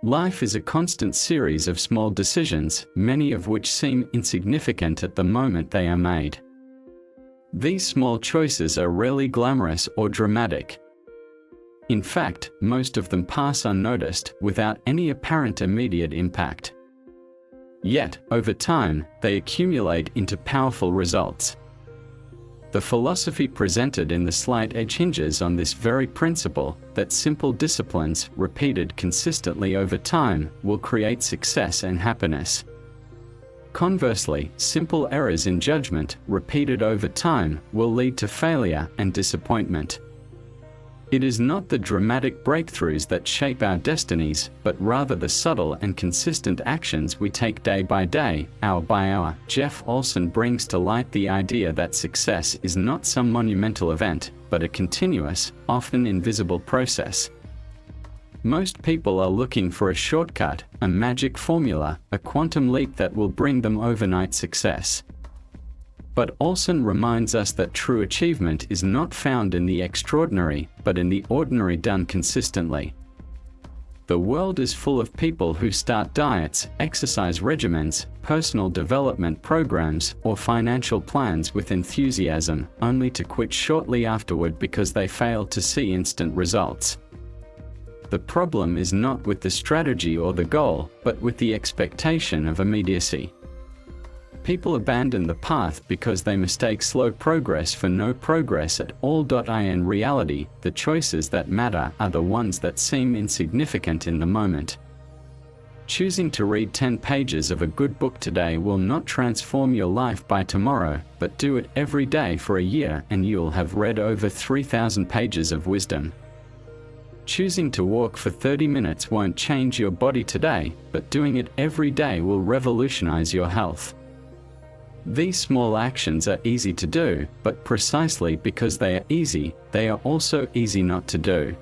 Life is a constant series of small decisions, many of which seem insignificant at the moment they are made. These small choices are rarely glamorous or dramatic. In fact, most of them pass unnoticed, without any apparent immediate impact. Yet, over time, they accumulate into powerful results. The philosophy presented in The Slight Edge hinges on this very principle, that simple disciplines, repeated consistently over time, will create success and happiness. Conversely, simple errors in judgment, repeated over time, will lead to failure and disappointment. It is not the dramatic breakthroughs that shape our destinies, but rather the subtle and consistent actions we take day by day, hour by hour. Jeff Olson brings to light the idea that success is not some monumental event, but a continuous, often invisible process. Most people are looking for a shortcut, a magic formula, a quantum leap that will bring them overnight success. But Olson reminds us that true achievement is not found in the extraordinary, but in the ordinary done consistently. The world is full of people who start diets, exercise regimens, personal development programs, or financial plans with enthusiasm, only to quit shortly afterward because they fail to see instant results. The problem is not with the strategy or the goal, but with the expectation of immediacy. People abandon the path because they mistake slow progress for no progress at all. In reality, the choices that matter are the ones that seem insignificant in the moment. Choosing to read 10 pages of a good book today will not transform your life by tomorrow, but do it every day for a year and you'll have read over 3,000 pages of wisdom. Choosing to walk for 30 minutes won't change your body today, but doing it every day will revolutionize your health. These small actions are easy to do, but precisely because they are easy, they are also easy not to do.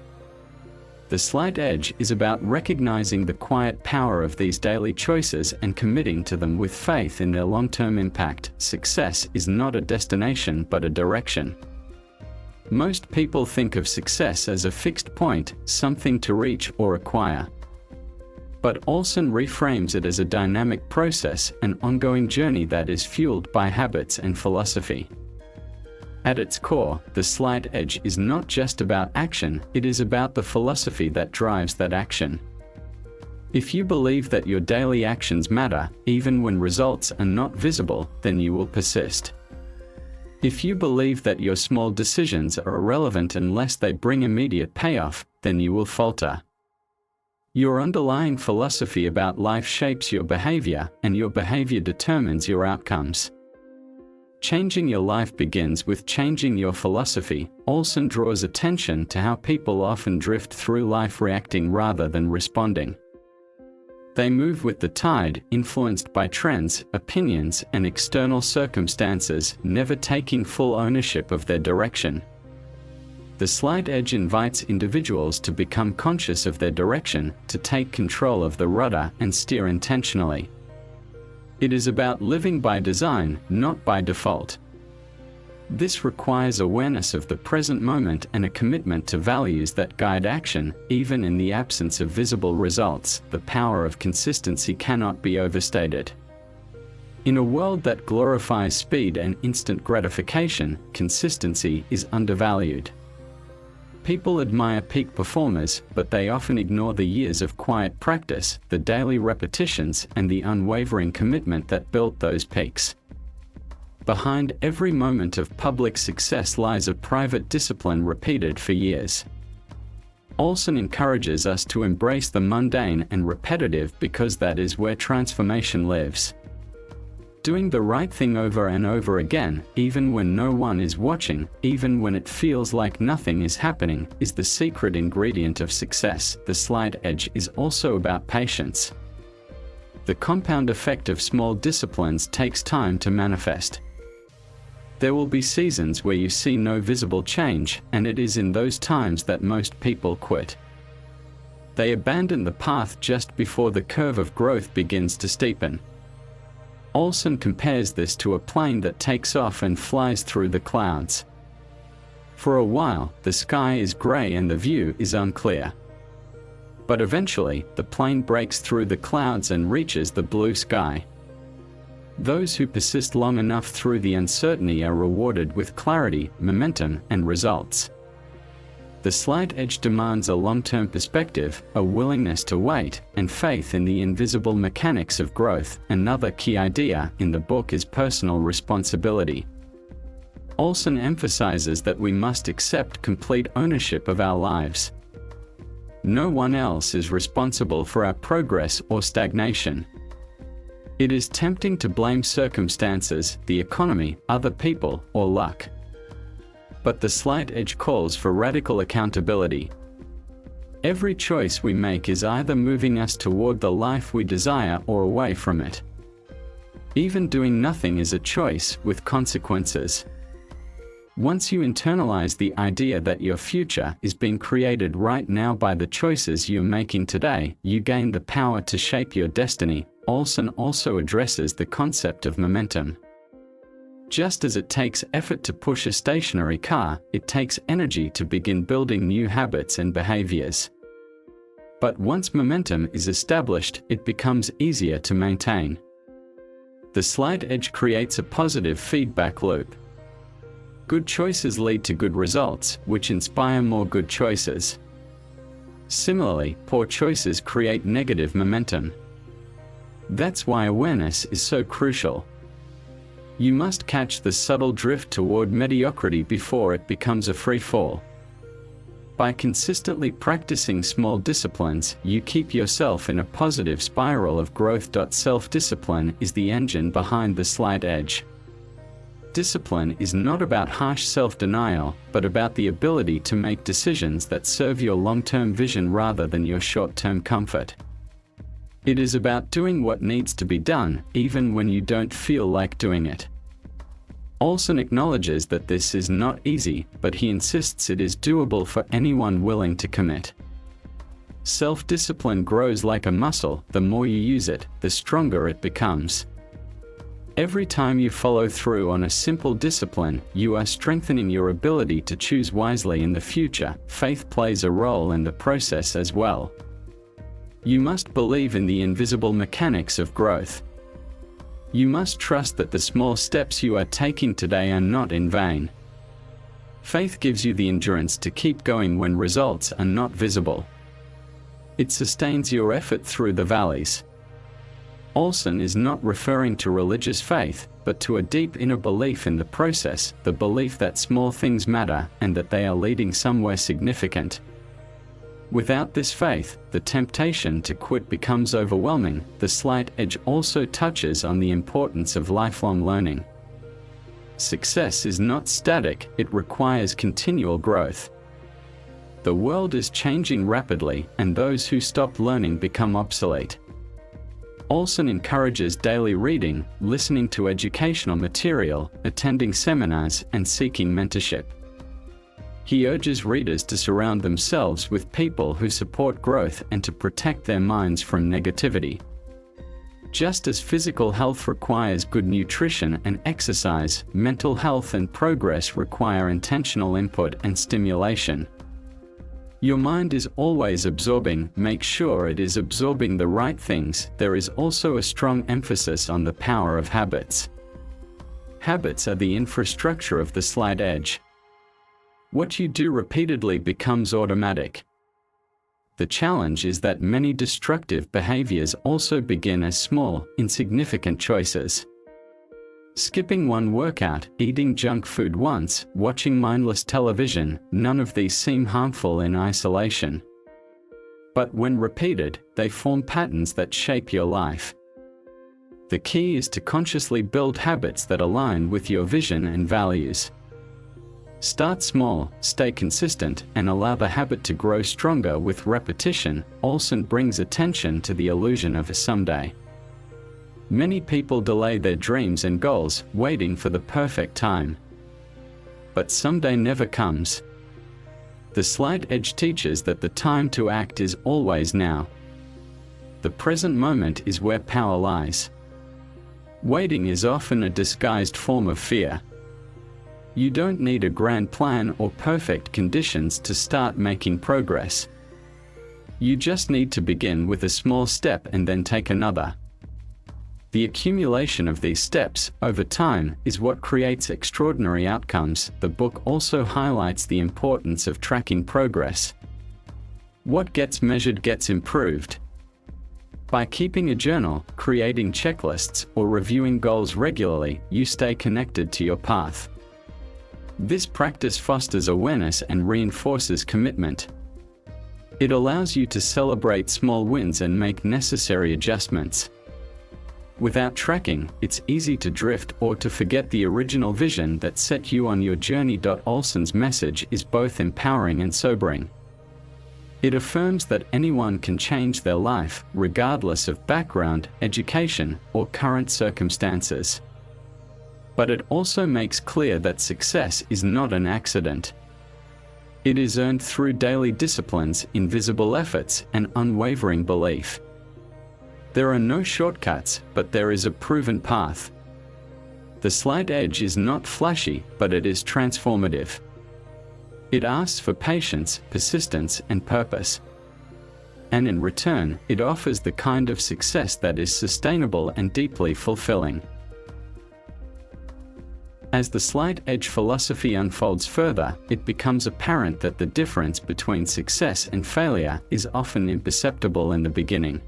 The Slight Edge is about recognizing the quiet power of these daily choices and committing to them with faith in their long-term impact. Success is not a destination but a direction. Most people think of success as a fixed point, something to reach or acquire. But Olson reframes it as a dynamic process, an ongoing journey that is fueled by habits and philosophy. At its core, the Slight Edge is not just about action, it is about the philosophy that drives that action. If you believe that your daily actions matter, even when results are not visible, then you will persist. If you believe that your small decisions are irrelevant unless they bring immediate payoff, then you will falter. Your underlying philosophy about life shapes your behavior, and your behavior determines your outcomes. Changing your life begins with changing your philosophy. Olson draws attention to how people often drift through life reacting rather than responding. They move with the tide, influenced by trends, opinions, and external circumstances, never taking full ownership of their direction. The Slight Edge invites individuals to become conscious of their direction, to take control of the rudder and steer intentionally. It is about living by design, not by default. This requires awareness of the present moment and a commitment to values that guide action, even in the absence of visible results. The power of consistency cannot be overstated. In a world that glorifies speed and instant gratification, consistency is undervalued. People admire peak performers, but they often ignore the years of quiet practice, the daily repetitions, and the unwavering commitment that built those peaks. Behind every moment of public success lies a private discipline repeated for years. Olson encourages us to embrace the mundane and repetitive because that is where transformation lives. Doing the right thing over and over again, even when no one is watching, even when it feels like nothing is happening, is the secret ingredient of success. The Slight Edge is also about patience. The compound effect of small disciplines takes time to manifest. There will be seasons where you see no visible change, and it is in those times that most people quit. They abandon the path just before the curve of growth begins to steepen. Olson compares this to a plane that takes off and flies through the clouds. For a while, the sky is gray and the view is unclear. But eventually, the plane breaks through the clouds and reaches the blue sky. Those who persist long enough through the uncertainty are rewarded with clarity, momentum, and results. The slight edge demands a long-term perspective, a willingness to wait, and faith in the invisible mechanics of growth. Another key idea in the book is personal responsibility. Olson emphasizes that we must accept complete ownership of our lives. No one else is responsible for our progress or stagnation. It is tempting to blame circumstances, the economy, other people, or luck. But the slight edge calls for radical accountability. Every choice we make is either moving us toward the life we desire or away from it. Even doing nothing is a choice with consequences. Once you internalize the idea that your future is being created right now by the choices you're making today, you gain the power to shape your destiny. Olson also addresses the concept of momentum. Just as it takes effort to push a stationary car, it takes energy to begin building new habits and behaviors. But once momentum is established, it becomes easier to maintain. The slight edge creates a positive feedback loop. Good choices lead to good results, which inspire more good choices. Similarly, poor choices create negative momentum. That's why awareness is so crucial. You must catch the subtle drift toward mediocrity before it becomes a free fall. By consistently practicing small disciplines, you keep yourself in a positive spiral of growth. Self-discipline is the engine behind the slight edge. Discipline is not about harsh self-denial, but about the ability to make decisions that serve your long-term vision rather than your short-term comfort. It is about doing what needs to be done, even when you don't feel like doing it. Olson acknowledges that this is not easy, but he insists it is doable for anyone willing to commit. Self-discipline grows like a muscle. The more you use it, the stronger it becomes. Every time you follow through on a simple discipline, you are strengthening your ability to choose wisely in the future. Faith plays a role in the process as well. You must believe in the invisible mechanics of growth. You must trust that the small steps you are taking today are not in vain. Faith gives you the endurance to keep going when results are not visible. It sustains your effort through the valleys. Olson is not referring to religious faith, but to a deep inner belief in the process, the belief that small things matter and that they are leading somewhere significant. Without this faith, the temptation to quit becomes overwhelming. The slight edge also touches on the importance of lifelong learning. Success is not static, it requires continual growth. The world is changing rapidly, and those who stop learning become obsolete. Olson encourages daily reading, listening to educational material, attending seminars, and seeking mentorship. He urges readers to surround themselves with people who support growth and to protect their minds from negativity. Just as physical health requires good nutrition and exercise, mental health and progress require intentional input and stimulation. Your mind is always absorbing. Make sure it is absorbing the right things. There is also a strong emphasis on the power of habits. Habits are the infrastructure of the slight edge. What you do repeatedly becomes automatic. The challenge is that many destructive behaviors also begin as small, insignificant choices. Skipping one workout, eating junk food once, watching mindless television, none of these seem harmful in isolation. But when repeated, they form patterns that shape your life. The key is to consciously build habits that align with your vision and values. Start small, stay consistent, and allow the habit to grow stronger with repetition. Olson brings attention to the illusion of a someday. Many people delay their dreams and goals, waiting for the perfect time. But someday never comes. The slight edge teaches that the time to act is always now. The present moment is where power lies. Waiting is often a disguised form of fear. You don't need a grand plan or perfect conditions to start making progress. You just need to begin with a small step and then take another. The accumulation of these steps, over time, is what creates extraordinary outcomes. The book also highlights the importance of tracking progress. What gets measured gets improved. By keeping a journal, creating checklists, or reviewing goals regularly, you stay connected to your path. This practice fosters awareness and reinforces commitment. It allows you to celebrate small wins and make necessary adjustments. Without tracking, it's easy to drift or to forget the original vision that set you on your journey. Olson's message is both empowering and sobering. It affirms that anyone can change their life, regardless of background, education, or current circumstances. But it also makes clear that success is not an accident. It is earned through daily disciplines, invisible efforts, and unwavering belief. There are no shortcuts, but there is a proven path. The slight edge is not flashy, but it is transformative. It asks for patience, persistence, and purpose. And in return, it offers the kind of success that is sustainable and deeply fulfilling. As the slight edge philosophy unfolds further, it becomes apparent that the difference between success and failure is often imperceptible in the beginning.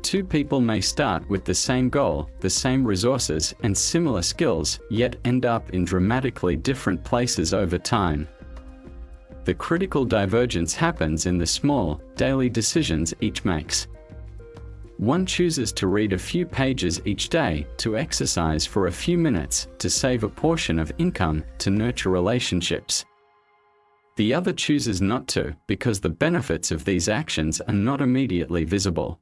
Two people may start with the same goal, the same resources, and similar skills, yet end up in dramatically different places over time. The critical divergence happens in the small, daily decisions each makes. One chooses to read a few pages each day, to exercise for a few minutes, to save a portion of income, to nurture relationships. The other chooses not to, because the benefits of these actions are not immediately visible.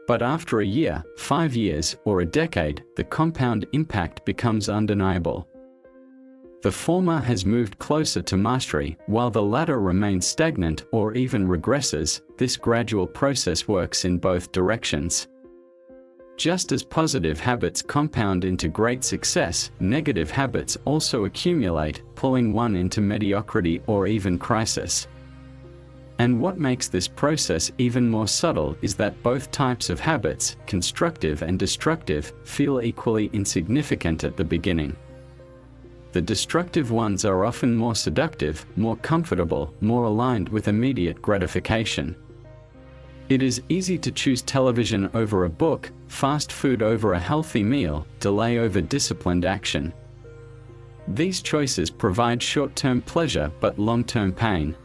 But after a year, 5 years, or a decade, the compound impact becomes undeniable. The former has moved closer to mastery, while the latter remains stagnant or even regresses. This gradual process works in both directions. Just as positive habits compound into great success, negative habits also accumulate, pulling one into mediocrity or even crisis. And what makes this process even more subtle is that both types of habits, constructive and destructive, feel equally insignificant at the beginning. The destructive ones are often more seductive, more comfortable, more aligned with immediate gratification. It is easy to choose television over a book, fast food over a healthy meal, delay over disciplined action. These choices provide short-term pleasure but long-term pain.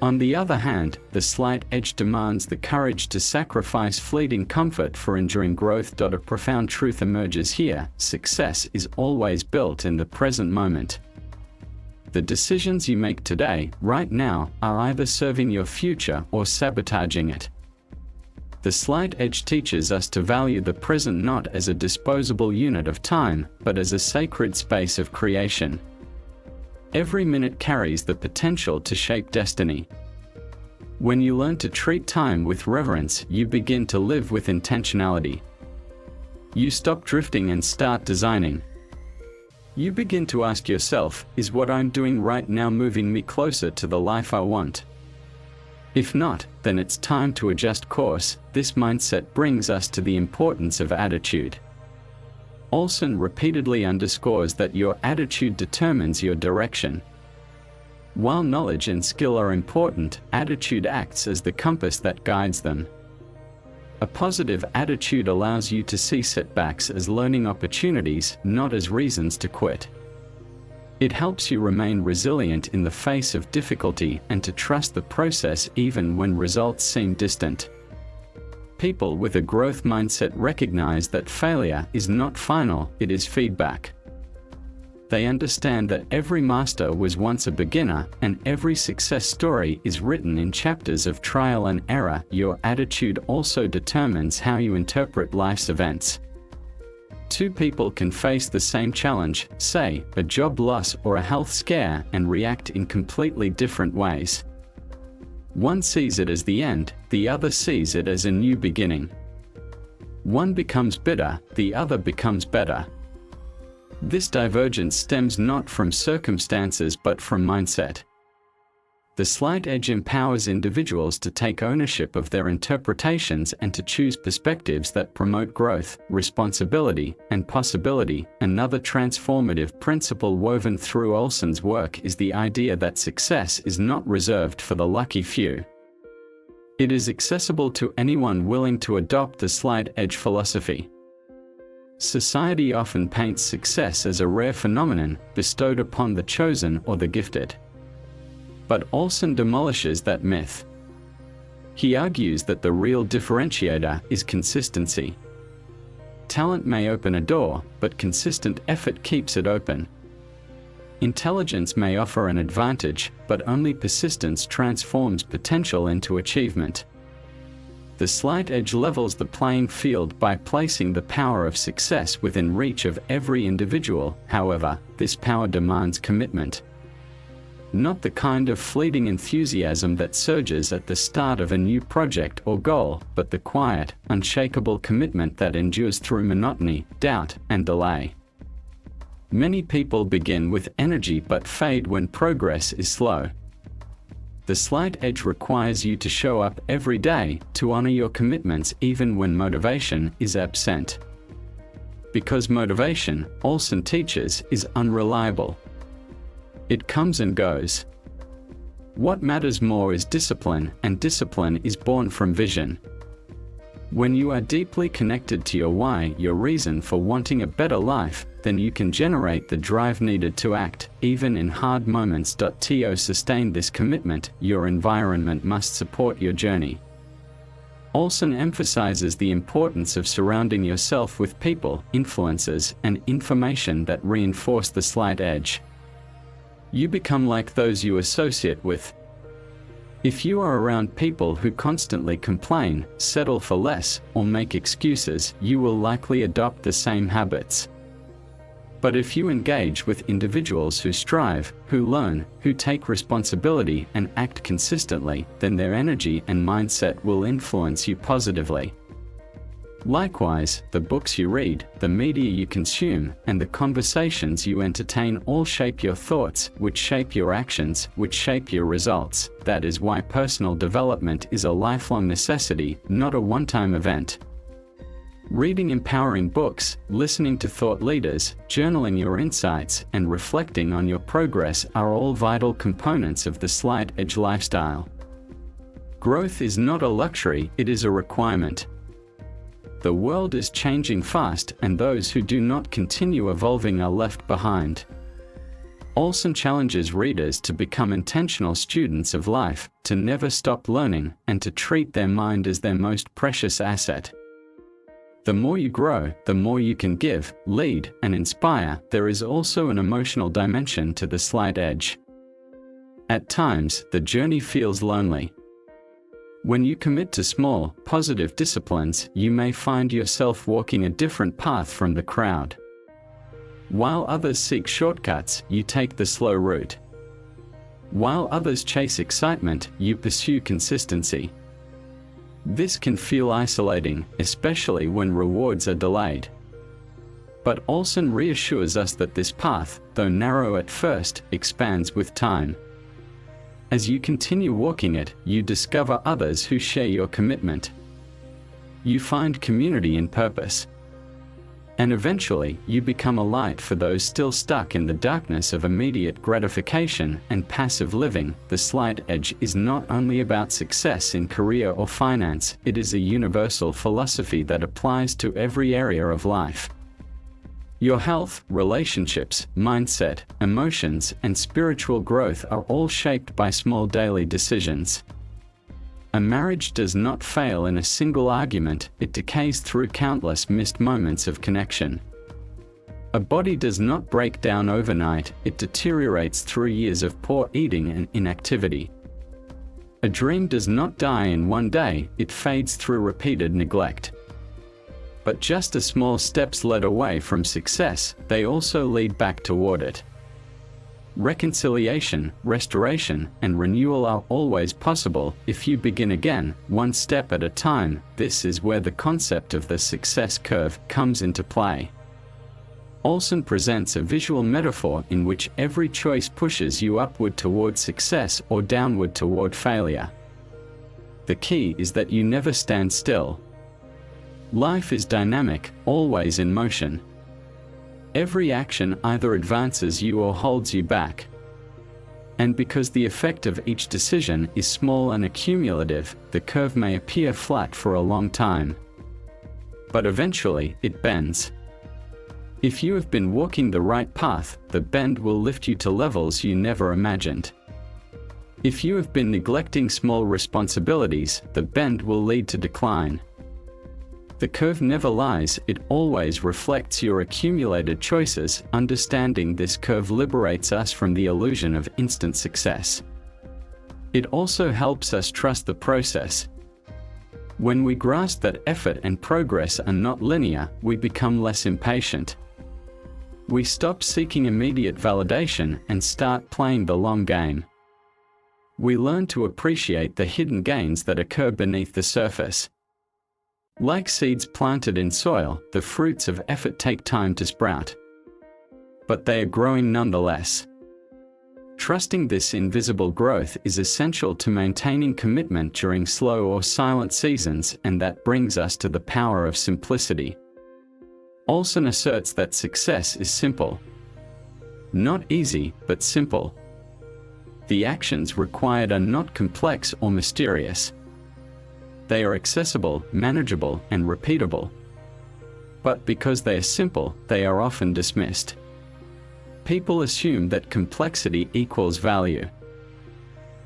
On the other hand, the slight edge demands the courage to sacrifice fleeting comfort for enduring growth. A profound truth emerges here: success is always built in the present moment. The decisions you make today, right now, are either serving your future or sabotaging it. The slight edge teaches us to value the present not as a disposable unit of time, but as a sacred space of creation. Every minute carries the potential to shape destiny. When you learn to treat time with reverence, you begin to live with intentionality. You stop drifting and start designing. You begin to ask yourself, is what I'm doing right now moving me closer to the life I want? If not, then it's time to adjust course. This mindset brings us to the importance of attitude. Olson repeatedly underscores that your attitude determines your direction. While knowledge and skill are important, attitude acts as the compass that guides them. A positive attitude allows you to see setbacks as learning opportunities, not as reasons to quit. It helps you remain resilient in the face of difficulty and to trust the process even when results seem distant. People with a growth mindset recognize that failure is not final, it is feedback. They understand that every master was once a beginner, and every success story is written in chapters of trial and error. Your attitude also determines how you interpret life's events. Two people can face the same challenge, say, a job loss or a health scare, and react in completely different ways. One sees it as the end, the other sees it as a new beginning. One becomes bitter, the other becomes better. This divergence stems not from circumstances but from mindset. The slight edge empowers individuals to take ownership of their interpretations and to choose perspectives that promote growth, responsibility, and possibility. Another transformative principle woven through Olson's work is the idea that success is not reserved for the lucky few. It is accessible to anyone willing to adopt the slight edge philosophy. Society often paints success as a rare phenomenon bestowed upon the chosen or the gifted. But Olson demolishes that myth. He argues that the real differentiator is consistency. Talent may open a door, but consistent effort keeps it open. Intelligence may offer an advantage, but only persistence transforms potential into achievement. The slight edge levels the playing field by placing the power of success within reach of every individual. However, this power demands commitment. Not the kind of fleeting enthusiasm that surges at the start of a new project or goal, but the quiet, unshakable commitment that endures through monotony, doubt, and delay. Many people begin with energy but fade when progress is slow. The slight edge requires you to show up every day, to honor your commitments even when motivation is absent. Because motivation, Olson teaches, is unreliable. It comes and goes. What matters more is discipline, and discipline is born from vision. When you are deeply connected to your why, your reason for wanting a better life, then you can generate the drive needed to act, even in hard moments. To sustain this commitment, your environment must support your journey. Olson emphasizes the importance of surrounding yourself with people, influences, and information that reinforce the slight edge. You become like those you associate with. If you are around people who constantly complain, settle for less, or make excuses, you will likely adopt the same habits. But if you engage with individuals who strive, who learn, who take responsibility and act consistently, then their energy and mindset will influence you positively. Likewise, the books you read, the media you consume, and the conversations you entertain all shape your thoughts, which shape your actions, which shape your results. That is why personal development is a lifelong necessity, not a one-time event. Reading empowering books, listening to thought leaders, journaling your insights, and reflecting on your progress are all vital components of the slight edge lifestyle. Growth is not a luxury, it is a requirement. The world is changing fast, and those who do not continue evolving are left behind. Olson challenges readers to become intentional students of life, to never stop learning, and to treat their mind as their most precious asset. The more you grow, the more you can give, lead, and inspire. There is also an emotional dimension to the slight edge. At times, the journey feels lonely. When you commit to small, positive disciplines, you may find yourself walking a different path from the crowd. While others seek shortcuts, you take the slow route. While others chase excitement, you pursue consistency. This can feel isolating, especially when rewards are delayed. But Olson reassures us that this path, though narrow at first, expands with time. As you continue walking it, you discover others who share your commitment. You find community and purpose. And eventually, you become a light for those still stuck in the darkness of immediate gratification and passive living. The slight edge is not only about success in career or finance, it is a universal philosophy that applies to every area of life. Your health, relationships, mindset, emotions, and spiritual growth are all shaped by small daily decisions. A marriage does not fail in a single argument, it decays through countless missed moments of connection. A body does not break down overnight, it deteriorates through years of poor eating and inactivity. A dream does not die in one day, it fades through repeated neglect. But just as small steps led away from success, they also lead back toward it. Reconciliation, restoration, and renewal are always possible if you begin again, one step at a time. This is where the concept of the success curve comes into play. Olson presents a visual metaphor in which every choice pushes you upward toward success or downward toward failure. The key is that you never stand still. Life is dynamic, always in motion. Every action either advances you or holds you back. And because the effect of each decision is small and accumulative, the curve may appear flat for a long time. But eventually, it bends. If you have been walking the right path, the bend will lift you to levels you never imagined. If you have been neglecting small responsibilities, the bend will lead to decline. The curve never lies, it always reflects your accumulated choices. Understanding this curve liberates us from the illusion of instant success. It also helps us trust the process. When we grasp that effort and progress are not linear, we become less impatient. We stop seeking immediate validation and start playing the long game. We learn to appreciate the hidden gains that occur beneath the surface. Like seeds planted in soil, the fruits of effort take time to sprout. But they are growing nonetheless. Trusting this invisible growth is essential to maintaining commitment during slow or silent seasons, and that brings us to the power of simplicity. Olson asserts that success is simple. Not easy, but simple. The actions required are not complex or mysterious. They are accessible, manageable, and repeatable. But because they are simple, they are often dismissed. People assume that complexity equals value.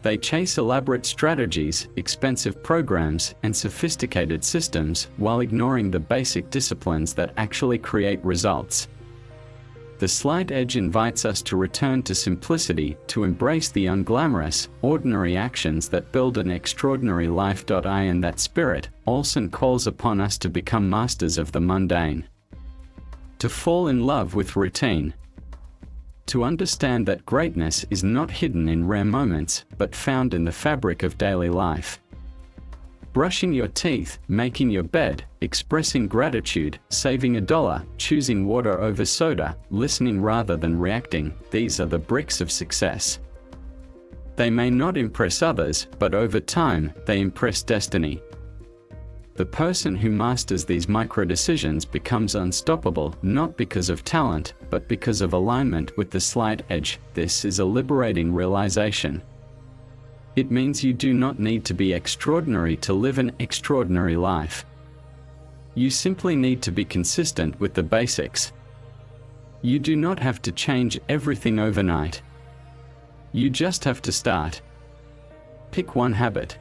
They chase elaborate strategies, expensive programs, and sophisticated systems, while ignoring the basic disciplines that actually create results. The Slight Edge invites us to return to simplicity, to embrace the unglamorous, ordinary actions that build an extraordinary life. In that spirit, Olson calls upon us to become masters of the mundane. To fall in love with routine. To understand that greatness is not hidden in rare moments, but found in the fabric of daily life. Brushing your teeth, making your bed, expressing gratitude, saving $1, choosing water over soda, listening rather than reacting, these are the bricks of success. They may not impress others, but over time, they impress destiny. The person who masters these micro-decisions becomes unstoppable, not because of talent, but because of alignment with the slight edge. This is a liberating realization. It means you do not need to be extraordinary to live an extraordinary life. You simply need to be consistent with the basics. You do not have to change everything overnight. You just have to start. Pick one habit.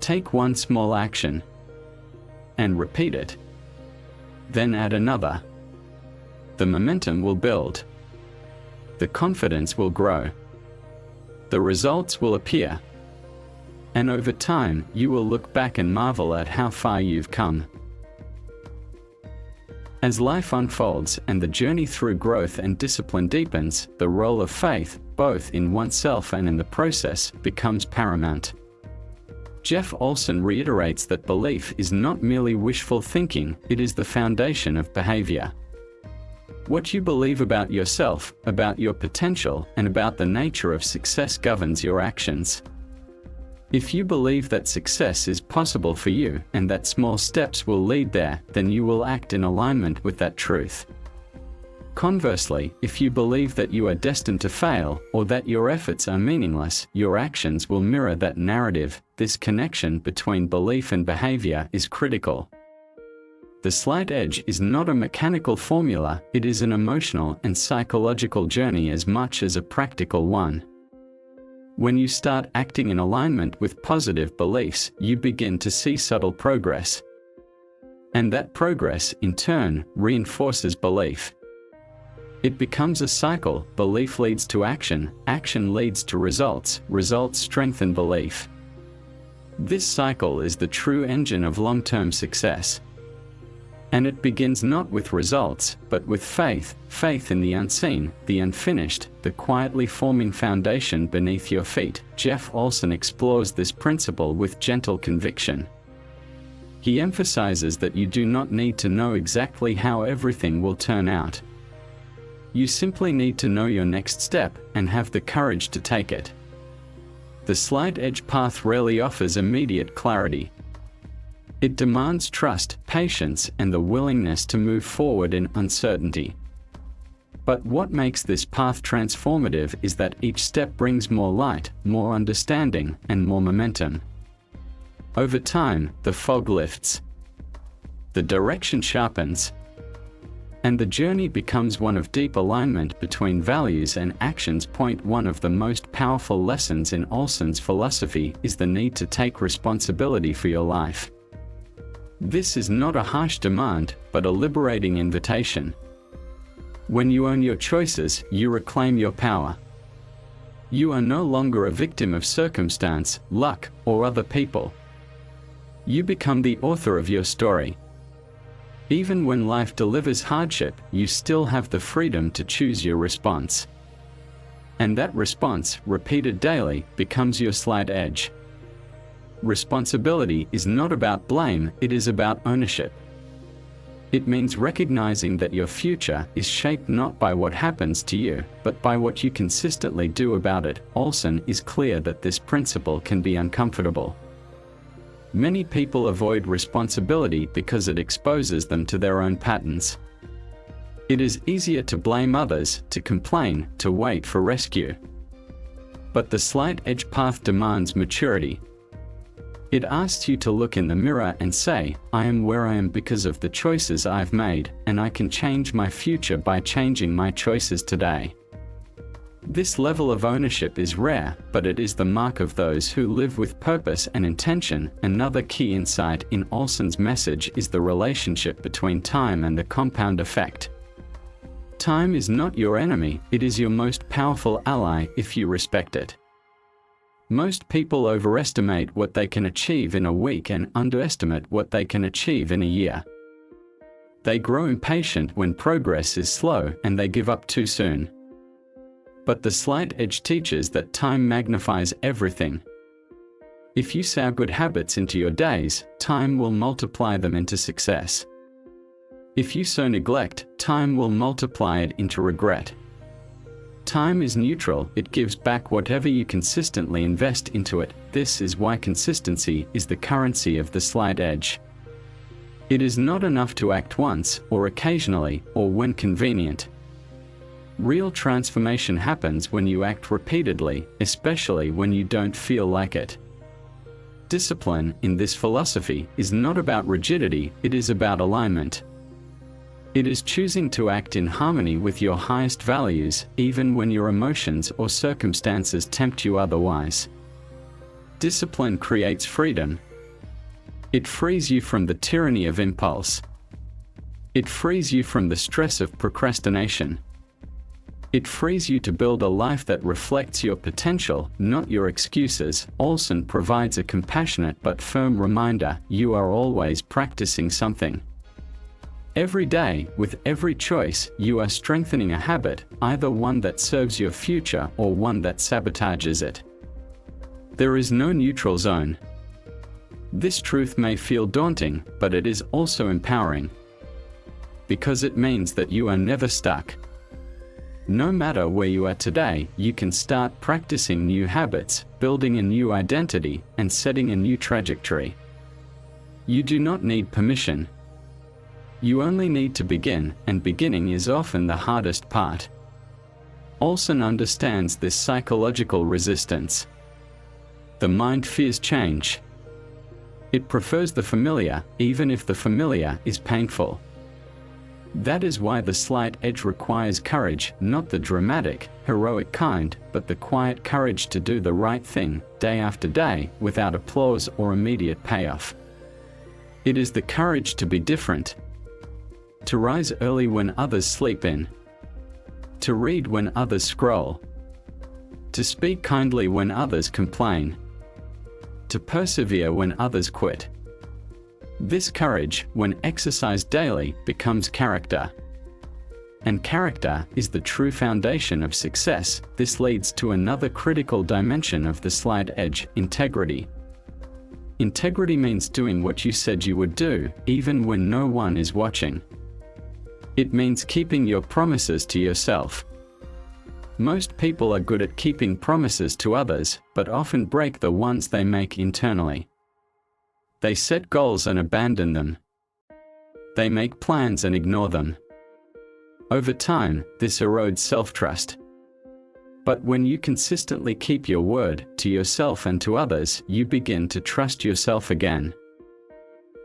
Take one small action. And repeat it. Then add another. The momentum will build. The confidence will grow. The results will appear. And over time, you will look back and marvel at how far you've come. As life unfolds and the journey through growth and discipline deepens, the role of faith, both in oneself and in the process, becomes paramount. Jeff Olson reiterates that belief is not merely wishful thinking, it is the foundation of behavior. What you believe about yourself, about your potential, and about the nature of success governs your actions. If you believe that success is possible for you, and that small steps will lead there, then you will act in alignment with that truth. Conversely, if you believe that you are destined to fail, or that your efforts are meaningless, your actions will mirror that narrative. This connection between belief and behavior is critical. The slight edge is not a mechanical formula, it is an emotional and psychological journey as much as a practical one. When you start acting in alignment with positive beliefs, you begin to see subtle progress. And that progress, in turn, reinforces belief. It becomes a cycle. Belief leads to action, action leads to results, results strengthen belief. This cycle is the true engine of long-term success. And it begins not with results, but with faith, faith in the unseen, the unfinished, the quietly forming foundation beneath your feet. Jeff Olson explores this principle with gentle conviction. He emphasizes that you do not need to know exactly how everything will turn out. You simply need to know your next step and have the courage to take it. The slight edge path rarely offers immediate clarity. It demands trust, patience, and the willingness to move forward in uncertainty. But what makes this path transformative is that each step brings more light, more understanding, and more momentum. Over time, the fog lifts, the direction sharpens, and the journey becomes one of deep alignment between values and actions. One of the most powerful lessons in Olson's philosophy is the need to take responsibility for your life. This is not a harsh demand, but a liberating invitation. When you own your choices, you reclaim your power. You are no longer a victim of circumstance, luck, or other people. You become the author of your story. Even when life delivers hardship, you still have the freedom to choose your response. And that response, repeated daily, becomes your slight edge. Responsibility is not about blame, it is about ownership. It means recognizing that your future is shaped not by what happens to you, but by what you consistently do about it. Olson is clear that this principle can be uncomfortable. Many people avoid responsibility because it exposes them to their own patterns. It is easier to blame others, to complain, to wait for rescue. But the slight edge path demands maturity. It asks you to look in the mirror and say, I am where I am because of the choices I've made, and I can change my future by changing my choices today. This level of ownership is rare, but it is the mark of those who live with purpose and intention. Another key insight in Olson's message is the relationship between time and the compound effect. Time is not your enemy, it is your most powerful ally if you respect it. Most people overestimate what they can achieve in a week and underestimate what they can achieve in a year. They grow impatient when progress is slow, and they give up too soon. But the slight edge teaches that time magnifies everything. If you sow good habits into your days, time will multiply them into success. If you sow neglect, time will multiply it into regret. Time is neutral, it gives back whatever you consistently invest into it. This is why consistency is the currency of the slight edge. It is not enough to act once, or occasionally, or when convenient. Real transformation happens when you act repeatedly, especially when you don't feel like it. Discipline, in this philosophy, is not about rigidity, it is about alignment. It is choosing to act in harmony with your highest values, even when your emotions or circumstances tempt you otherwise. Discipline creates freedom. It frees you from the tyranny of impulse. It frees you from the stress of procrastination. It frees you to build a life that reflects your potential, not your excuses. Olson provides a compassionate but firm reminder: you are always practicing something. Every day, with every choice, you are strengthening a habit, either one that serves your future or one that sabotages it. There is no neutral zone. This truth may feel daunting, but it is also empowering. Because it means that you are never stuck. No matter where you are today, you can start practicing new habits, building a new identity, and setting a new trajectory. You do not need permission. You only need to begin, and beginning is often the hardest part. Olson understands this psychological resistance. The mind fears change. It prefers the familiar, even if the familiar is painful. That is why the slight edge requires courage, not the dramatic, heroic kind, but the quiet courage to do the right thing, day after day, without applause or immediate payoff. It is the courage to be different. To rise early when others sleep in. To read when others scroll. To speak kindly when others complain. To persevere when others quit. This courage, when exercised daily, becomes character. And character is the true foundation of success. This leads to another critical dimension of the slight edge: integrity. Integrity means doing what you said you would do, even when no one is watching. It means keeping your promises to yourself. Most people are good at keeping promises to others, but often break the ones they make internally. They set goals and abandon them. They make plans and ignore them. Over time, this erodes self-trust. But when you consistently keep your word to yourself and to others, you begin to trust yourself again.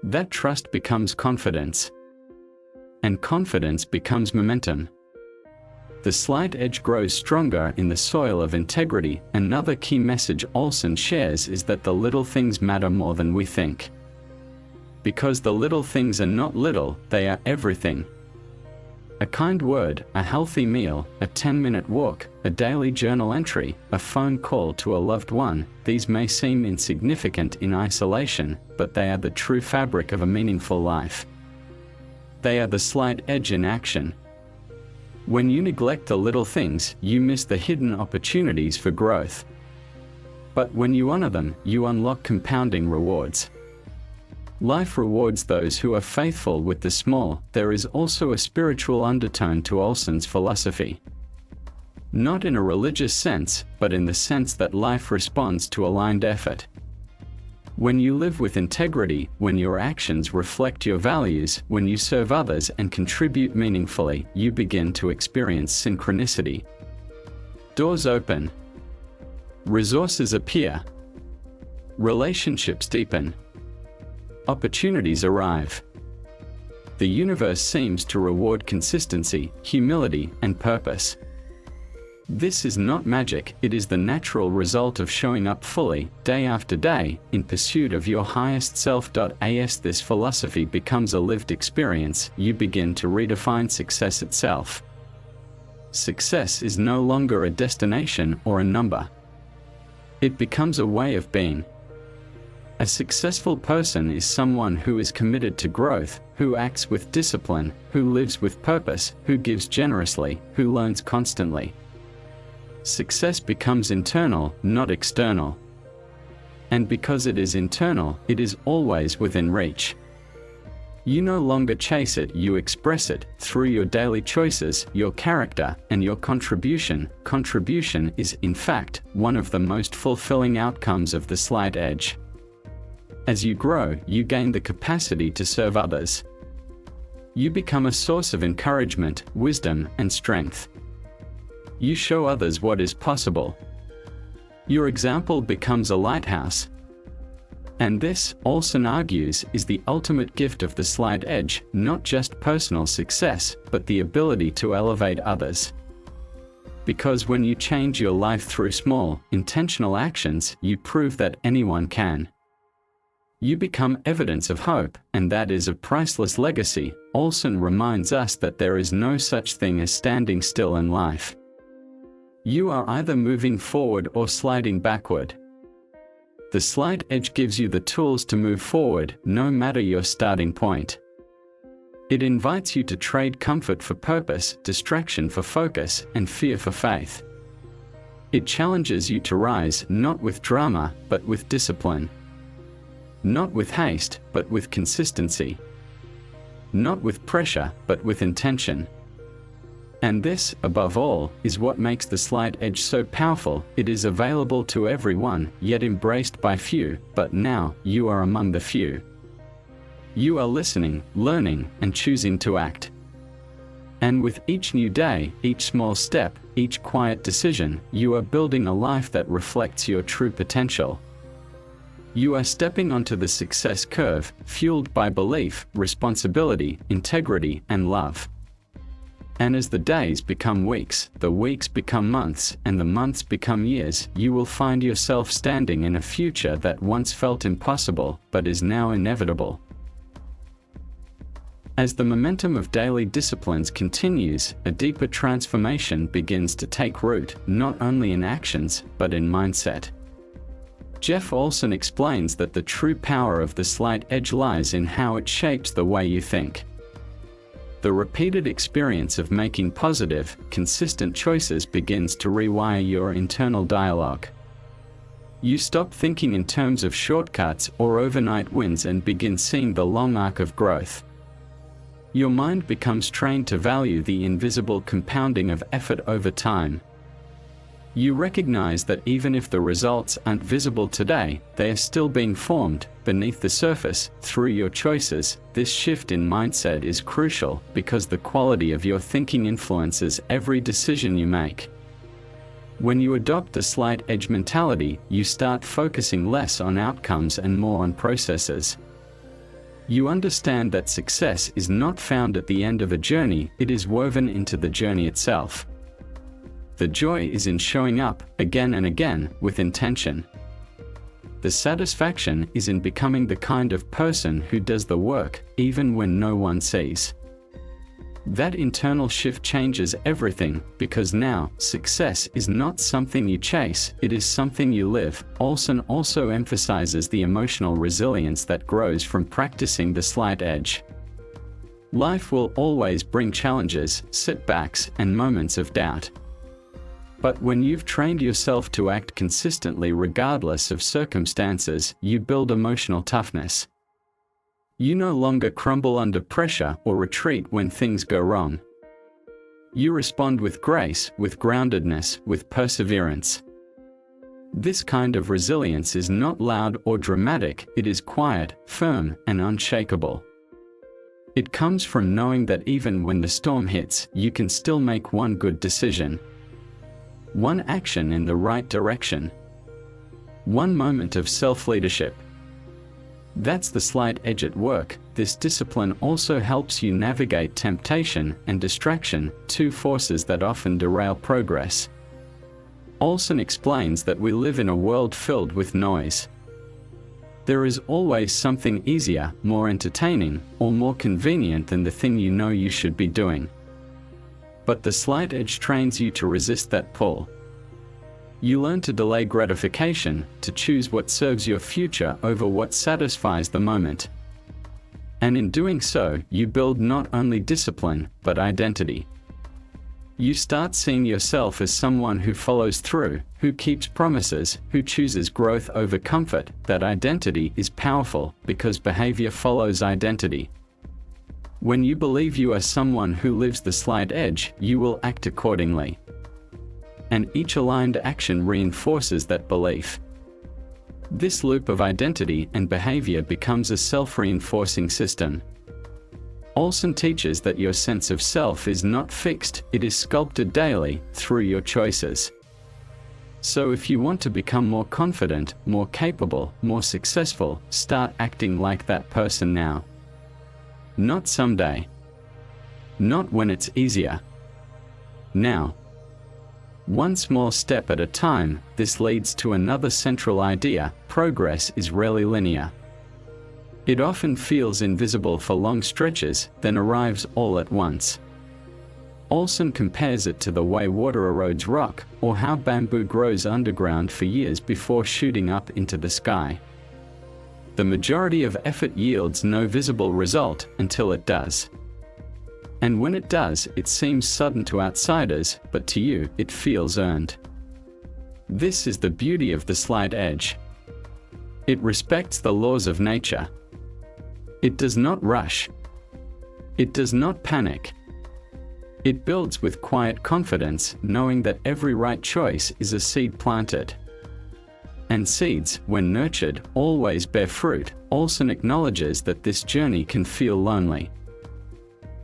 That trust becomes confidence. And confidence becomes momentum. The slight edge grows stronger in the soil of integrity. Another key message Olson shares is that the little things matter more than we think. Because the little things are not little, they are everything. A kind word, a healthy meal, a 10-minute walk, a daily journal entry, a phone call to a loved one, these may seem insignificant in isolation, but they are the true fabric of a meaningful life. They are the slight edge in action. When you neglect the little things, you miss the hidden opportunities for growth. But when you honor them, you unlock compounding rewards. Life rewards those who are faithful with the small. There is also a spiritual undertone to Olson's philosophy. Not in a religious sense, but in the sense that life responds to aligned effort. When you live with integrity, when your actions reflect your values, when you serve others and contribute meaningfully, you begin to experience synchronicity. Doors open. Resources appear. Relationships deepen. Opportunities arrive. The universe seems to reward consistency, humility, and purpose. This is not magic, it is the natural result of showing up fully, day after day, in pursuit of your highest self. As this philosophy becomes a lived experience, you begin to redefine success itself. Success is no longer a destination or a number. It becomes a way of being. A successful person is someone who is committed to growth, who acts with discipline, who lives with purpose, who gives generously, who learns constantly. Success becomes internal, not external. And because it is internal, it is always within reach. You no longer chase it, you express it, through your daily choices, your character, and your contribution. Contribution is, in fact, one of the most fulfilling outcomes of the slight edge. As you grow, you gain the capacity to serve others. You become a source of encouragement, wisdom, and strength. You show others what is possible. Your example becomes a lighthouse. And this, Olson argues, is the ultimate gift of the slight edge, not just personal success, but the ability to elevate others. Because when you change your life through small, intentional actions, you prove that anyone can. You become evidence of hope, and that is a priceless legacy. Olson reminds us that there is no such thing as standing still in life. You are either moving forward or sliding backward. The slight edge gives you the tools to move forward, no matter your starting point. It invites you to trade comfort for purpose, distraction for focus, and fear for faith. It challenges you to rise, not with drama, but with discipline. Not with haste, but with consistency. Not with pressure, but with intention. And this, above all, is what makes the slight edge so powerful. It is available to everyone, yet embraced by few, but now, you are among the few. You are listening, learning, and choosing to act. And with each new day, each small step, each quiet decision, you are building a life that reflects your true potential. You are stepping onto the success curve, fueled by belief, responsibility, integrity, and love. And as the days become weeks, the weeks become months, and the months become years, you will find yourself standing in a future that once felt impossible, but is now inevitable. As the momentum of daily disciplines continues, a deeper transformation begins to take root, not only in actions, but in mindset. Jeff Olson explains that the true power of the slight edge lies in how it shapes the way you think. The repeated experience of making positive, consistent choices begins to rewire your internal dialogue. You stop thinking in terms of shortcuts or overnight wins and begin seeing the long arc of growth. Your mind becomes trained to value the invisible compounding of effort over time. You recognize that even if the results aren't visible today, they are still being formed beneath the surface through your choices. This shift in mindset is crucial because the quality of your thinking influences every decision you make. When you adopt a slight edge mentality, you start focusing less on outcomes and more on processes. You understand that success is not found at the end of a journey, it is woven into the journey itself. The joy is in showing up, again and again, with intention. The satisfaction is in becoming the kind of person who does the work, even when no one sees. That internal shift changes everything, because now, success is not something you chase, it is something you live. Olson also emphasizes the emotional resilience that grows from practicing the slight edge. Life will always bring challenges, setbacks, and moments of doubt. But when you've trained yourself to act consistently regardless of circumstances, you build emotional toughness. You no longer crumble under pressure or retreat when things go wrong. You respond with grace, with groundedness, with perseverance. This kind of resilience is not loud or dramatic, it is quiet, firm, and unshakable. It comes from knowing that even when the storm hits, you can still make one good decision. One action in the right direction. One moment of self-leadership. That's the slight edge at work. This discipline also helps you navigate temptation and distraction, two forces that often derail progress. Olson explains that we live in a world filled with noise. There is always something easier, more entertaining, or more convenient than the thing you know you should be doing. But the slight edge trains you to resist that pull. You learn to delay gratification, to choose what serves your future over what satisfies the moment. And in doing so, you build not only discipline, but identity. You start seeing yourself as someone who follows through, who keeps promises, who chooses growth over comfort. That identity is powerful, because behavior follows identity. When you believe you are someone who lives the slight edge, you will act accordingly. And each aligned action reinforces that belief. This loop of identity and behavior becomes a self-reinforcing system. Olson teaches that your sense of self is not fixed, it is sculpted daily, through your choices. So if you want to become more confident, more capable, more successful, start acting like that person now. Not someday. Not when it's easier. Now. One small step at a time. This leads to another central idea: progress is rarely linear. It often feels invisible for long stretches, then arrives all at once. Olson compares it to the way water erodes rock, or how bamboo grows underground for years before shooting up into the sky. The majority of effort yields no visible result until it does. And when it does, it seems sudden to outsiders, but to you, it feels earned. This is the beauty of the slight edge. It respects the laws of nature. It does not rush. It does not panic. It builds with quiet confidence, knowing that every right choice is a seed planted. And seeds, when nurtured, always bear fruit. Olson acknowledges that this journey can feel lonely.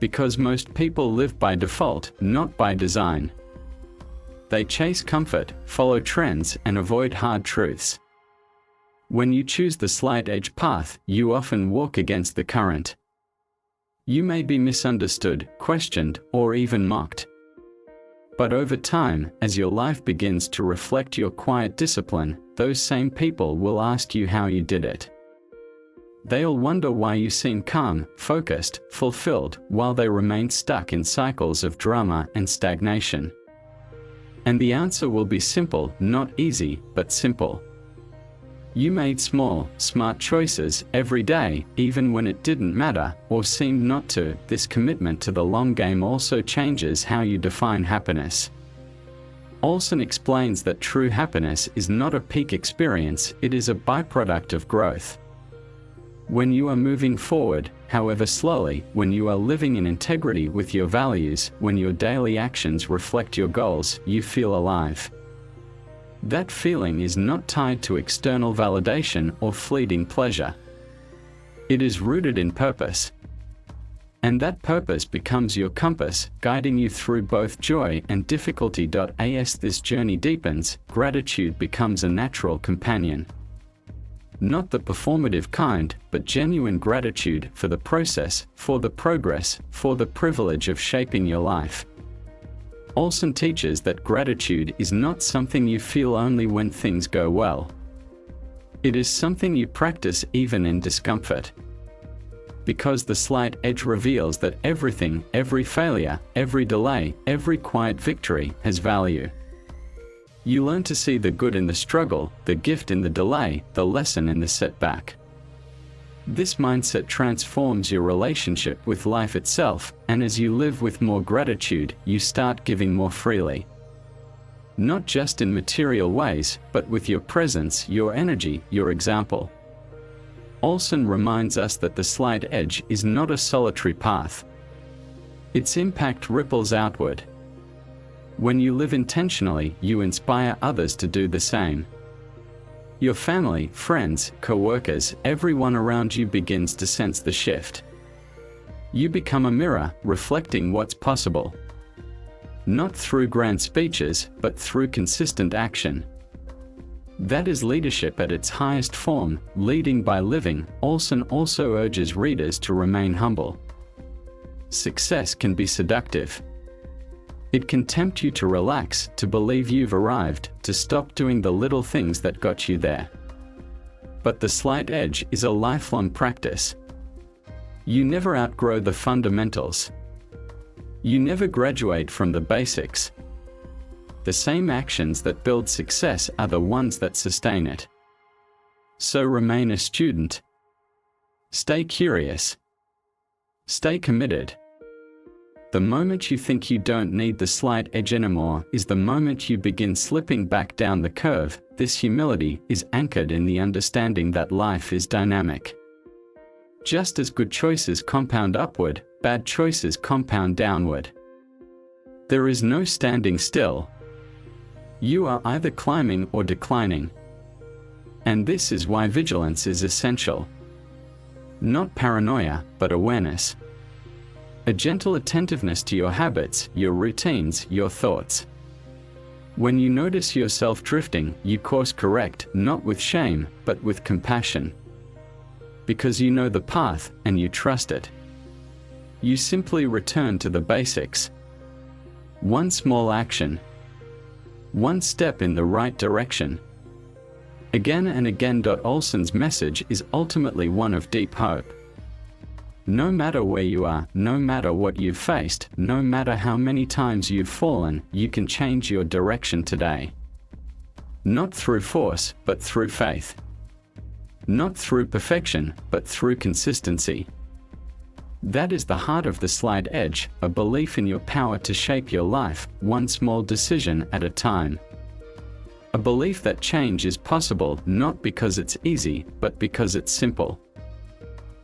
Because most people live by default, not by design. They chase comfort, follow trends, and avoid hard truths. When you choose the slight edge path, you often walk against the current. You may be misunderstood, questioned, or even mocked. But over time, as your life begins to reflect your quiet discipline, those same people will ask you how you did it. They'll wonder why you seem calm, focused, fulfilled, while they remain stuck in cycles of drama and stagnation. And the answer will be simple, not easy, but simple. You made small, smart choices every day, even when it didn't matter, or seemed not to. This commitment to the long game also changes how you define happiness. Olson explains that true happiness is not a peak experience, it is a byproduct of growth. When you are moving forward, however slowly, when you are living in integrity with your values, when your daily actions reflect your goals, you feel alive. That feeling is not tied to external validation or fleeting pleasure. It is rooted in purpose. And that purpose becomes your compass, guiding you through both joy and difficulty. As this journey deepens, gratitude becomes a natural companion. Not the performative kind, but genuine gratitude for the process, for the progress, for the privilege of shaping your life. Olson teaches that gratitude is not something you feel only when things go well. It is something you practice even in discomfort. Because the slight edge reveals that everything, every failure, every delay, every quiet victory has value. You learn to see the good in the struggle, the gift in the delay, the lesson in the setback. This mindset transforms your relationship with life itself, and as you live with more gratitude, you start giving more freely. Not just in material ways, but with your presence, your energy, your example. Olson reminds us that the slight edge is not a solitary path. Its impact ripples outward. When you live intentionally, you inspire others to do the same. Your family, friends, co-workers, everyone around you begins to sense the shift. You become a mirror, reflecting what's possible. Not through grand speeches, but through consistent action. That is leadership at its highest form, leading by living. Olson also urges readers to remain humble. Success can be seductive. It can tempt you to relax, to believe you've arrived, to stop doing the little things that got you there. But the slight edge is a lifelong practice. You never outgrow the fundamentals. You never graduate from the basics. The same actions that build success are the ones that sustain it. So remain a student. Stay curious. Stay committed. The moment you think you don't need the slight edge anymore is the moment you begin slipping back down the curve. This humility is anchored in the understanding that life is dynamic. Just as good choices compound upward, bad choices compound downward. There is no standing still. You are either climbing or declining. And this is why vigilance is essential. Not paranoia, but awareness. A gentle attentiveness to your habits, your routines, your thoughts. When you notice yourself drifting, you course correct, not with shame, but with compassion. Because you know the path, and you trust it. You simply return to the basics. One small action. One step in the right direction. Again and again. Olson's message is ultimately one of deep hope. No matter where you are, no matter what you've faced, no matter how many times you've fallen, you can change your direction today. Not through force, but through faith. Not through perfection, but through consistency. That is the heart of the slight edge, a belief in your power to shape your life, one small decision at a time. A belief that change is possible not because it's easy, but because it's simple.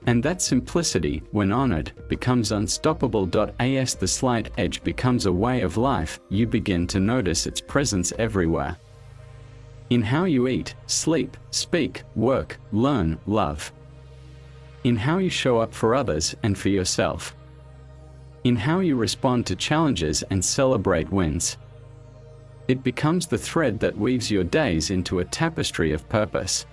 And that simplicity, when honored, becomes unstoppable. As the slight edge becomes a way of life, you begin to notice its presence everywhere. In how you eat, sleep, speak, work, learn, love. In how you show up for others and for yourself. In how you respond to challenges and celebrate wins. It becomes the thread that weaves your days into a tapestry of purpose.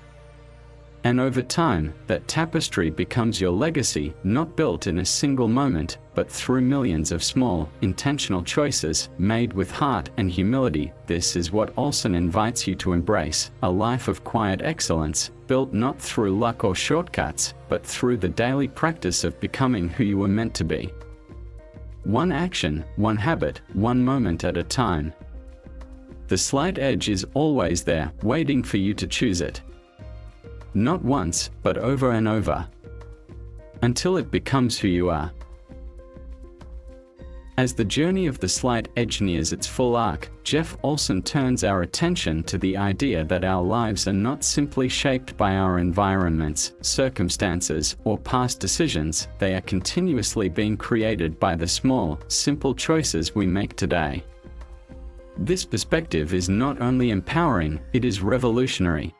And over time, that tapestry becomes your legacy, not built in a single moment, but through millions of small, intentional choices, made with heart and humility. This is what Olson invites you to embrace, a life of quiet excellence, built not through luck or shortcuts, but through the daily practice of becoming who you were meant to be. One action, one habit, one moment at a time. The slight edge is always there, waiting for you to choose it. Not once, but over and over. Until it becomes who you are. As the journey of the slight edge nears its full arc, Jeff Olson turns our attention to the idea that our lives are not simply shaped by our environments, circumstances, or past decisions, they are continuously being created by the small, simple choices we make today. This perspective is not only empowering, it is revolutionary.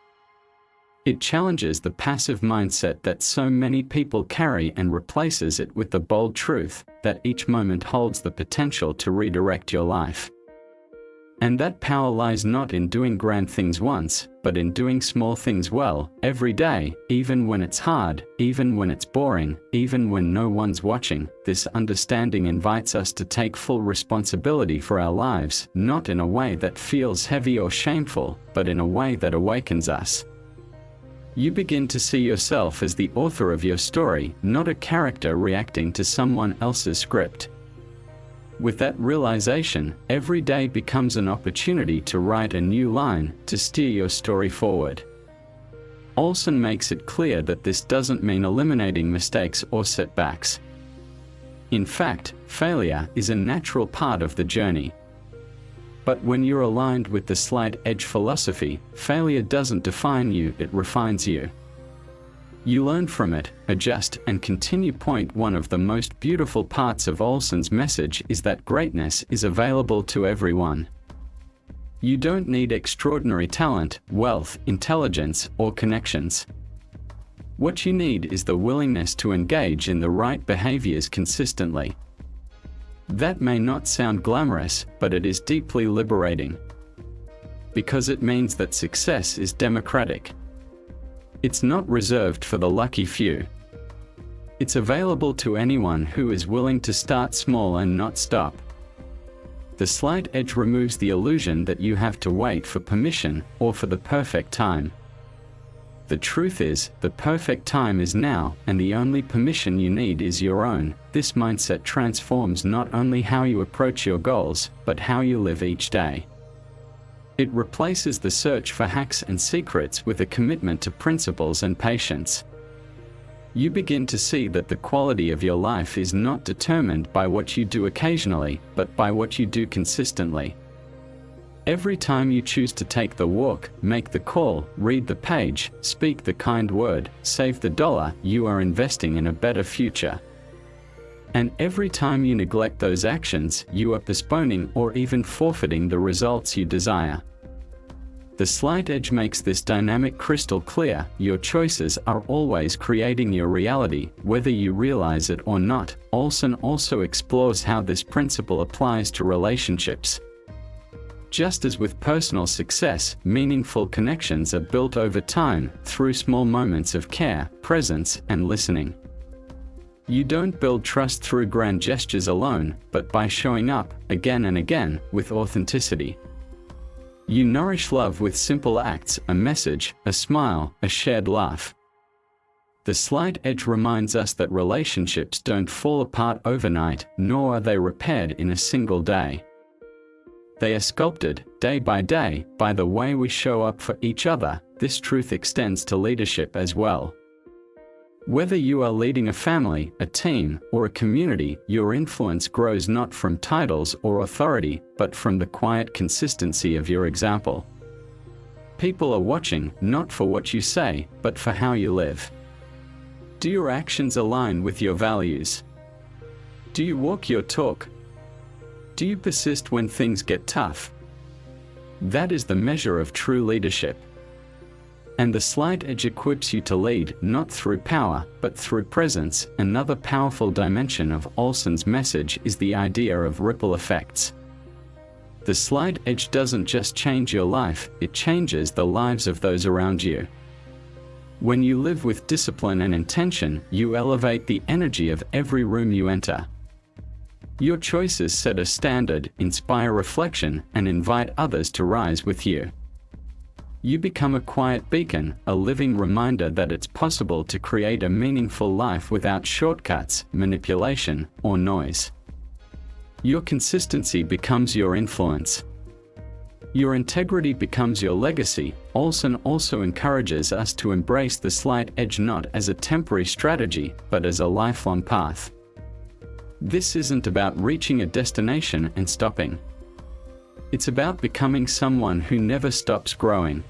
It challenges the passive mindset that so many people carry and replaces it with the bold truth that each moment holds the potential to redirect your life. And that power lies not in doing grand things once, but in doing small things well, every day, even when it's hard, even when it's boring, even when no one's watching. This understanding invites us to take full responsibility for our lives, not in a way that feels heavy or shameful, but in a way that awakens us. You begin to see yourself as the author of your story, not a character reacting to someone else's script. With that realization, every day becomes an opportunity to write a new line, to steer your story forward. Olson makes it clear that this doesn't mean eliminating mistakes or setbacks. In fact, failure is a natural part of the journey. But when you're aligned with the slight edge philosophy, failure doesn't define you, it refines you. You learn from it, adjust, and continue. Point one of the most beautiful parts of Olson's message is that greatness is available to everyone. You don't need extraordinary talent, wealth, intelligence, or connections. What you need is the willingness to engage in the right behaviors consistently. That may not sound glamorous, but it is deeply liberating. Because it means that success is democratic. It's not reserved for the lucky few. It's available to anyone who is willing to start small and not stop. The slight edge removes the illusion that you have to wait for permission or for the perfect time. The truth is, the perfect time is now, and the only permission you need is your own. This mindset transforms not only how you approach your goals, but how you live each day. It replaces the search for hacks and secrets with a commitment to principles and patience. You begin to see that the quality of your life is not determined by what you do occasionally, but by what you do consistently. Every time you choose to take the walk, make the call, read the page, speak the kind word, save the dollar, you are investing in a better future. And every time you neglect those actions, you are postponing or even forfeiting the results you desire. The slight edge makes this dynamic crystal clear. Your choices are always creating your reality, whether you realize it or not. Olson also explores how this principle applies to relationships. Just as with personal success, meaningful connections are built over time, through small moments of care, presence, and listening. You don't build trust through grand gestures alone, but by showing up, again and again, with authenticity. You nourish love with simple acts, a message, a smile, a shared laugh. The slight edge reminds us that relationships don't fall apart overnight, nor are they repaired in a single day. They are sculpted, day by day, by the way we show up for each other. This truth extends to leadership as well. Whether you are leading a family, a team, or a community, your influence grows not from titles or authority, but from the quiet consistency of your example. People are watching, not for what you say, but for how you live. Do your actions align with your values? Do you walk your talk? Do you persist when things get tough? That is the measure of true leadership. And the slight edge equips you to lead, not through power, but through presence. Another powerful dimension of Olson's message is the idea of ripple effects. The slight edge doesn't just change your life, it changes the lives of those around you. When you live with discipline and intention, you elevate the energy of every room you enter. Your choices set a standard, inspire reflection, and invite others to rise with you. You become a quiet beacon, a living reminder that it's possible to create a meaningful life without shortcuts, manipulation, or noise. Your consistency becomes your influence. Your integrity becomes your legacy. Olson also encourages us to embrace the slight edge not as a temporary strategy, but as a lifelong path. This isn't about reaching a destination and stopping. It's about becoming someone who never stops growing.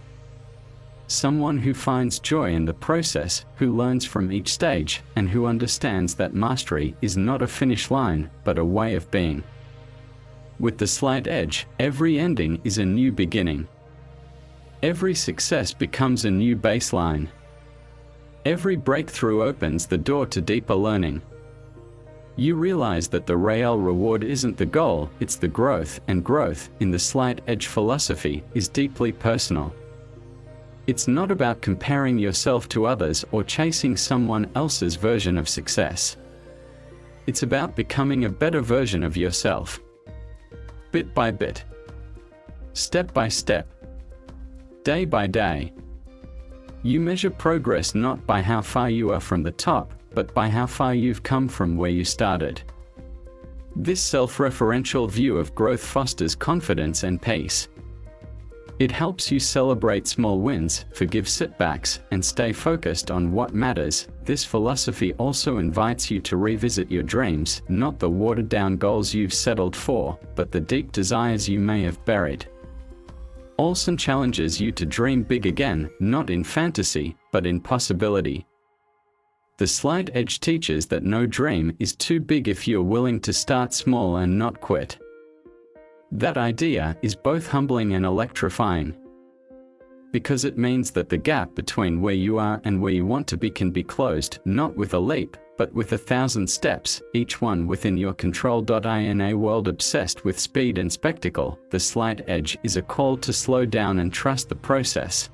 Someone who finds joy in the process, who learns from each stage, and who understands that mastery is not a finish line, but a way of being. With the slight edge, every ending is a new beginning. Every success becomes a new baseline. Every breakthrough opens the door to deeper learning. You realize that the real reward isn't the goal, it's the growth, and growth, in the slight edge philosophy, is deeply personal. It's not about comparing yourself to others or chasing someone else's version of success. It's about becoming a better version of yourself. Bit by bit. Step by step. Day by day. You measure progress not by how far you are from the top, but by how far you've come from where you started. This self-referential view of growth fosters confidence and peace. It helps you celebrate small wins, forgive setbacks, and stay focused on what matters. This philosophy also invites you to revisit your dreams, not the watered-down goals you've settled for, but the deep desires you may have buried. Olson challenges you to dream big again, not in fantasy, but in possibility. The slight edge teaches that no dream is too big if you're willing to start small and not quit. That idea is both humbling and electrifying, because it means that the gap between where you are and where you want to be can be closed, not with a leap, but with 1,000 steps, each one within your control. In a world obsessed with speed and spectacle, the slight edge is a call to slow down and trust the process.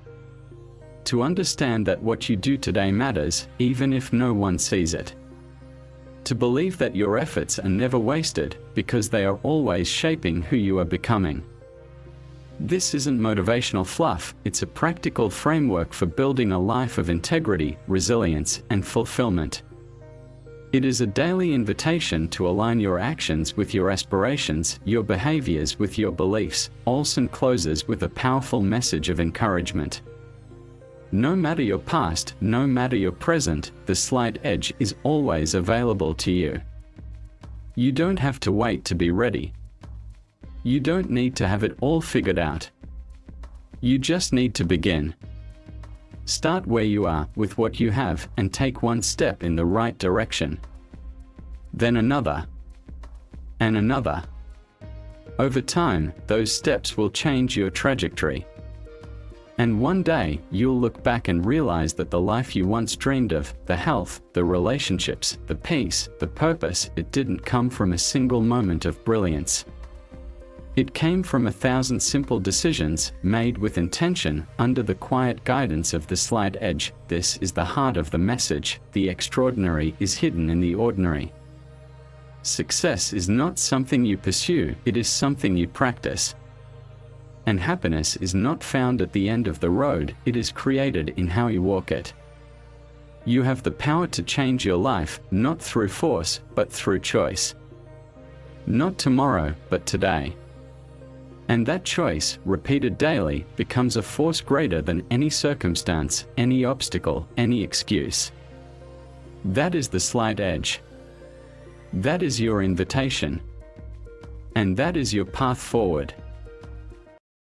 To understand that what you do today matters, even if no one sees it. To believe that your efforts are never wasted, because they are always shaping who you are becoming. This isn't motivational fluff, it's a practical framework for building a life of integrity, resilience, and fulfillment. It is a daily invitation to align your actions with your aspirations, your behaviors with your beliefs. Olson closes with a powerful message of encouragement. No matter your past, no matter your present, the slight edge is always available to you. You don't have to wait to be ready. You don't need to have it all figured out. You just need to begin. Start where you are, with what you have, and take one step in the right direction. Then another. And another. Over time, those steps will change your trajectory. And one day, you'll look back and realize that the life you once dreamed of, the health, the relationships, the peace, the purpose, it didn't come from a single moment of brilliance. It came from 1,000 simple decisions, made with intention, under the quiet guidance of the slight edge. This is the heart of the message: the extraordinary is hidden in the ordinary. Success is not something you pursue, it is something you practice. And happiness is not found at the end of the road, it is created in how you walk it. You have the power to change your life, not through force, but through choice. Not tomorrow, but today. And that choice, repeated daily, becomes a force greater than any circumstance, any obstacle, any excuse. That is the slight edge. That is your invitation. And that is your path forward.